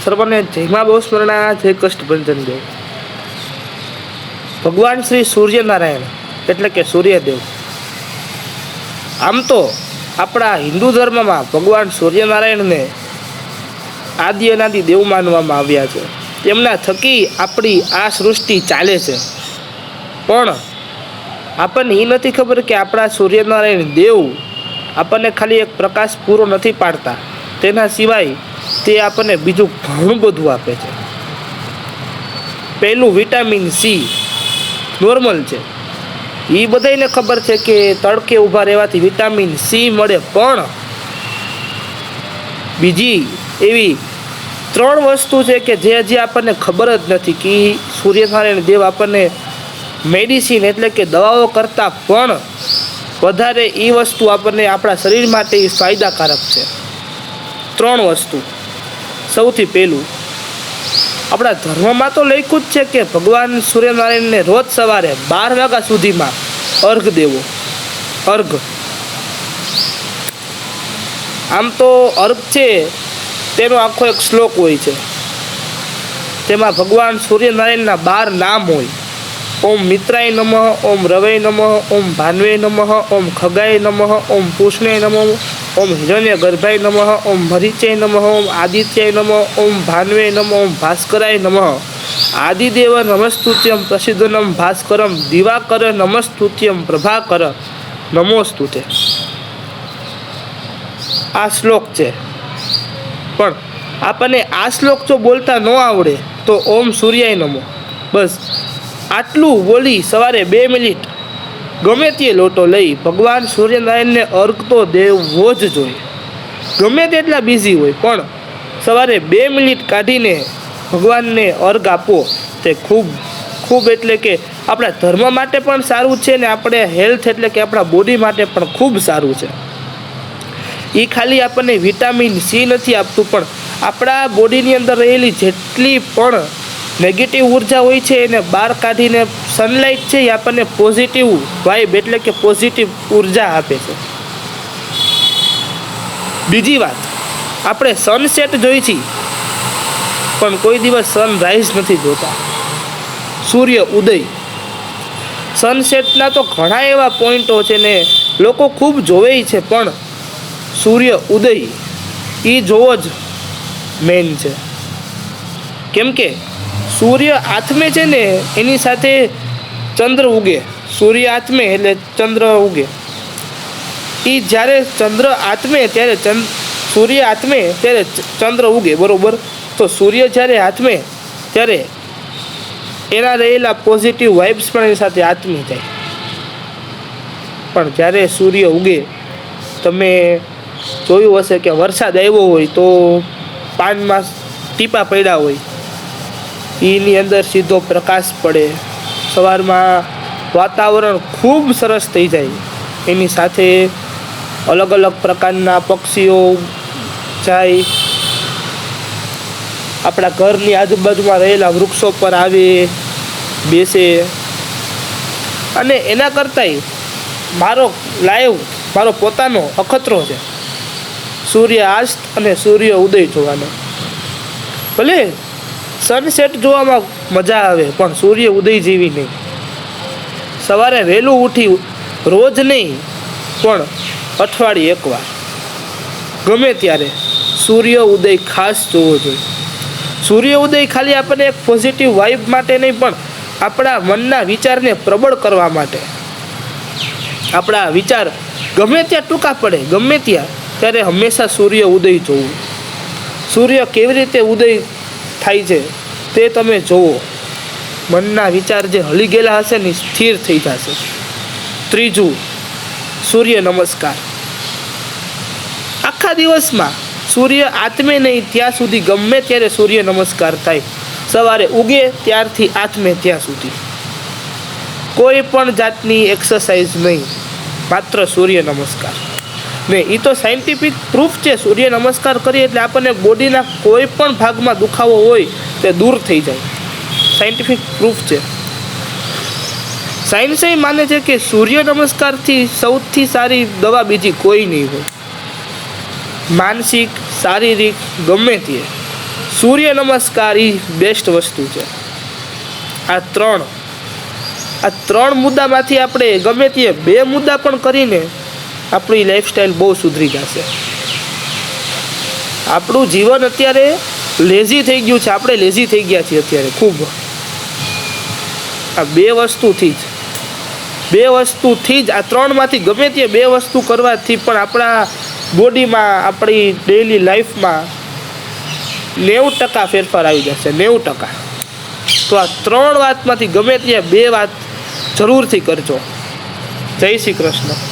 સર્વને જયમાં બહુ સ્મરણા, જય કષ્ટભંજન દેવ. ભગવાન શ્રી સૂર્યનારાયણ એટલે કે સૂર્યદેવ. આમ તો આપણા હિન્દુ ધર્મમાં ભગવાન સૂર્યનારાયણને આદિ અનાદિ દેવ માનવામાં આવ્યા છે. તેમના થકી આપણી આ સૃષ્ટિ ચાલે છે. પણ આપણને એ નથી ખબર કે આપણા સૂર્યનારાયણ દેવ આપણને ખાલી એક પ્રકાશ પૂરો નથી પાડતા, તેના સિવાય તે આપણને બીજું ઘણું બધું આપે છે. પહેલું વિટામિન સી નોર્મલ છે, એ બધાને ખબર છે કે તડકે ઊભા રહેવાથી વિટામિન સી મળે. પણ બીજી એવી 3 વસ્તુ છે કે જે હજી આપણને ખબર જ નથી કે સૂર્યનારાયણ દેવ આપણને મેડિસિન એટલે કે દવાઓ કરતાં પણ વધારે એ વસ્તુ આપણને આપણા શરીર માટે ફાયદાકારક છે. 3 વસ્તુ. સૌથી પહેલું, આપણા ધર્મમાં તો લખ્યું જ છે કે ભગવાન સૂર્યનારાયણને રોજ સવારે 12 વાગ્યા સુધીમાં અર્ઘ દેવો. અર્ઘ આમ તો અર્ઘ છે તેનો આખો એક શ્લોક હોય છે. તેમાં ભગવાન સૂર્યનારાયણના 12 નામ હોય. ઓમ મિત્રાય નમઃ, ઓમ રવૈ નમઃ, ઓમ ભાન્વે નમઃ, ઓમ ખગાય નમઃ, ઓમ પૂષ્ણે નમઃ, ઓમ હિરણ્ય ગર્ભાય નમઃ, ઓમ મરીચય નમઃ, ઓમ આદિત્યાય નમઃ, ઓમ ભાન્વે નમઃ, ઓમ ભાસ્કરાય નમઃ. આદિદેવ નમસ્તુત્યમ પ્રસિદ્ધનમ ભાસ્કરમ દિવાકર નમસ્તુત્યમ પ્રભાકર નમોસ્તુતે. આ શ્લોક છે. પણ આપણને આ શ્લોક જો બોલતા ન આવડે તો ઓમ સૂર્યાય નમો, બસ આટલું બોલી સવારે 2 મિનિટ ગમે તે લોટો લઈ ભગવાન સૂર્યનારાયણને અર્ઘ તો દેવો જ જોઈએ. ગમે તેટલા બિઝી હોય પણ સવારે 2 મિનિટ કાઢીને ભગવાનને અર્ઘ આપો તે ખૂબ એટલે કે આપણા ધર્મ માટે પણ સારું છે ને આપણે હેલ્થ એટલે કે આપણા બોડી માટે પણ ખૂબ સારું છે. એ ખાલી આપણને વિટામિન સી નથી આપતું, પણ આપણા બોડીની અંદર રહેલી જેટલી પણ નેગેટિવ ઉર્જા હોય છે એને બહાર કાઢીને સનલાઇટ છે એ આપણને પોઝિટિવ વાઇબ એટલે કે પોઝિટિવ ઉર્જા આપે છે. બીજી વાત, આપણે સનસેટ જોઈ છીએ પણ કોઈ દિવસ સનરાઈઝ નથી જોતા. સૂર્ય ઉદય, સનસેટના તો ઘણા એવા પોઈન્ટો છે ને લોકો ખૂબ જોવે છે, પણ સૂર્ય ઉદય એ જોવો જ મેન છે. કેમ કે સૂર્ય આથમે છે ને એની સાથે ચંદ્ર ઉગે. સૂર્ય આથમે એટલે ચંદ્ર ઉગે. એ જ્યારે ચંદ્ર આથમે ત્યારે સૂર્ય આથમે ત્યારે ચંદ્ર ઉગે, બરોબર? તો સૂર્ય જ્યારે આથમે ત્યારે એના રહેલા પોઝિટિવ વાઇબ્સ પણ એની સાથે આથમી જાય. પણ જ્યારે સૂર્ય ઉગે, તમે જોયું હશે કે વરસાદ આવ્યો હોય તો પાનમાં ટીપા પડ્યા હોય, એની અંદર સીધો પ્રકાશ પડે. સવારમાં વાતાવરણ ખૂબ સરસ થઈ જાય. એની સાથે અલગ અલગ પ્રકારના પક્ષીઓ જાય, આપણા ઘરની આજુબાજુમાં રહેલા વૃક્ષો પર આવે, બેસે. અને એના કરતાંય મારો પોતાનો અખતરો છે સૂર્યાસ્ત અને સૂર્ય ઉદય જોવાનો. ભલે સનસેટ જોવામાં મજા આવે પણ સૂર્ય ઉદય જેવી નહીં. સવારે વહેલું ઉઠી, રોજ નહીં પણ અઠવાડિયે 1 વાર ગમે ત્યારે સૂર્ય ઉદય ખાસ જોવો જોઈએ. સૂર્ય ઉદય ખાલી આપણને એક પોઝિટિવ વાઇબ માટે નહીં, પણ આપણા મનના વિચારને પ્રબળ કરવા માટે. આપણા વિચાર ગમે ત્યાં ટૂંકા પડે, ગમે ત્યારે હંમેશા સૂર્ય ઉદય જોવું. સૂર્ય કેવી રીતે ઉદય થાય છે તે તમે જોવો. મનના વિચાર જે હલી ગયેલા હશે ને સ્થિર થઈ જશે. ત્રીજું, સૂર્ય નમસ્કાર. આખા દિવસમાં સૂર્ય આથમે નહીં ત્યાં સુધી ગમે ત્યારે સૂર્ય નમસ્કાર થાય. સવારે ઉગે ત્યારથી આથમે ત્યાં સુધી કોઈ પણ જાતની એક્સરસાઇઝ નહીં, માત્ર સૂર્ય નમસ્કાર. ને એ તો સાયન્ટિફિક પ્રૂફ છે. સૂર્ય નમસ્કાર કરીએ એટલે આપણને બોડીના કોઈ પણ ભાગમાં દુખાવો હોય તે દૂર થઈ જાય. સાયન્ટિફિક પ્રૂફ છે. સાયન્સ એ માને છે કે સૂર્ય નમસ્કારથી સૌથી સારી દવા બીજી કોઈ નહીં હોય. માનસિક, શારીરિક ગમે તે સૂર્ય નમસ્કાર એ બેસ્ટ વસ્તુ છે. આ ત્રણ મુદ્દામાંથી આપણે ગમે તે 2 મુદ્દા પણ કરીને આપણી લાઈફસ્ટાઈલ બહુ સુધરી જશે. આપણું જીવન અત્યારે લેઝી થઈ ગયું છે, આપણે લેઝી થઈ ગયા છીએ અત્યારે ખૂબ. આ 2 વસ્તુથી જ આ 3માંથી ગમે તે 2 વસ્તુ કરવાથી પણ આપણા બોડીમાં, આપણી ડેઈલી લાઈફમાં 90% ફેરફાર આવી જશે. 90%. તો આ 3 વાતમાંથી ગમે તે 2 વાત જરૂરથી કરજો. જય શ્રી કૃષ્ણ.